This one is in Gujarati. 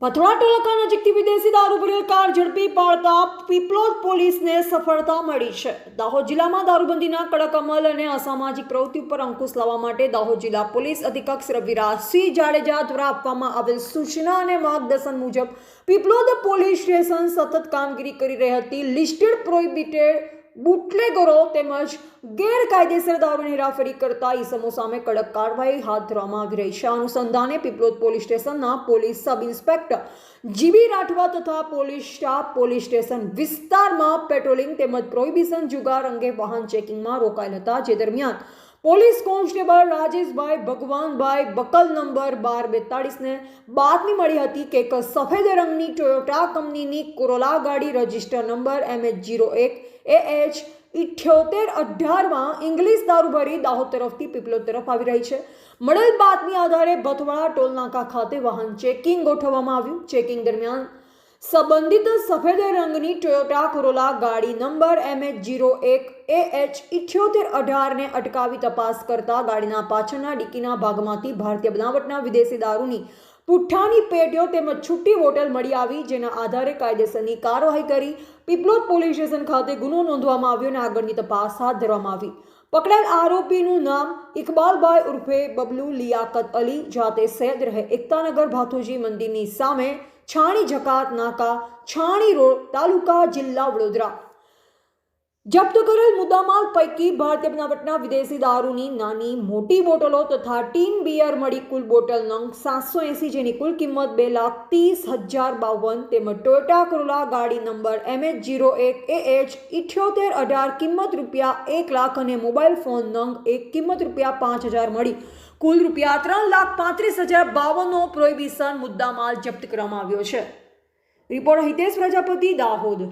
પથોડા ટોલકા નજીકથી વિદેશી દારૂ ભરેલ કાર ઝડપી પાડતા પીપલોદ પોલીસને સફળતા મળી છે. દાહોદ જિલ્લામાં દારૂબંધીના કડક અમલ અને અસામાજિક પ્રવૃત્તિ ઉપર અંકુશ લાવવા માટે દાહોદ જિલ્લા પોલીસ અધિક્ષક રવિરાજસિંહ જાડેજા દ્વારા આપવામાં આવેલ સૂચના અને માર્ગદર્શન મુજબ પીપલોદ પોલીસ સ્ટેશન સતત કામગીરી કરી રહી હતી. લિસ્ટેડ પ્રોહિબિટેડ બુટલેગરો તેમજ ગેરકાયદેસર દારૂની હેરાફેરી કરતા ઈસમો સામે કડક કાર્યવાહી હાથ ધરવામાં આવી રહી છે. અનુસંધાને પીપલોદ પોલીસ સ્ટેશનના police sub inspector GB Rathwa તથા પોલીસ સ્ટાફ પોલીસ સ્ટેશન વિસ્તારમાં પેટ્રોલિંગ તેમજ પ્રોહિબિશન જુગાર અંગે વાહન ચેકિંગમાં રોકાયેલ હતા. જે દરમિયાન police constable Rajeshbhai Bhagwanbhai buckle number 1242ને બાતમી મળી હતી કે એક સફેદ રંગની ટોયોટા કંપનીની કોરોલા ગાડી register number MH01 AH 7818 English દારૂ ભરી દાહોદ તરફથી પીપલોદ તરફ આવી રહી છે. મળેલ બાતમી આધારે ભથવાડા ટોલ નાકા ખાતે વાહન ચેકિંગ ગોઠવવામાં આવ્યું. ચેકિંગ દરમિયાન સંબંધિત સફેદ રંગની ટોયોટા કોરોલા ગાડી નંબર MH01 AH 7818ને અટકાવી તપાસ કરતા ગાડીના પાછળના ડિક્કીના ભાગમાંથી ભારતીય બનાવટના વિદેશી દારૂની પુઠ્ઠાની પેટીઓ તેમજ છૂટી બોટલ મળી આવી. જેના આધારે કાયદેસરની કાર્યવાહી કરી પીપલોદ પોલીસ સ્ટેશન ખાતે ગુનો નોંધવામાં આવ્યો અને આગળની તપાસ હાથ ધરવામાં આવી. પકડાયેલ આરોપીનું નામ ઇકબાલભાઈ ઉર્ફે બબલુ લિયાકત અલી, જાતે સૈયદ, રહે એકતાનગર ભાથુજી મંદિરની સામે, છાણી જકાત નાકા, છાણી રોડ, તાલુકા, જિલ્લા વડોદરા. જપ્ત કરેલ મુદ્દામાલ પૈકી ભારતીય બનાવટના વિદેશી દારૂની નાની મોટી બોટલો તથા ટીન બિયર મળી કુલ બોટલ નંગ 780 જેની કુલ કિંમત 2,30,052 તેમજ ટોયોટા કોરોલા ગાડી નંબર MH01 AH 7818 કિંમત ₹1,00,000 અને મોબાઈલ ફોન નંગ 1 કિંમત ₹5,000 મળી કુલ ₹3,35,052નો પ્રોહિબિશન મુદ્દામાલ જપ્ત કરવામાં આવ્યો છે. રિપોર્ટર હિતેશ પ્રજાપતિ, દાહોદ.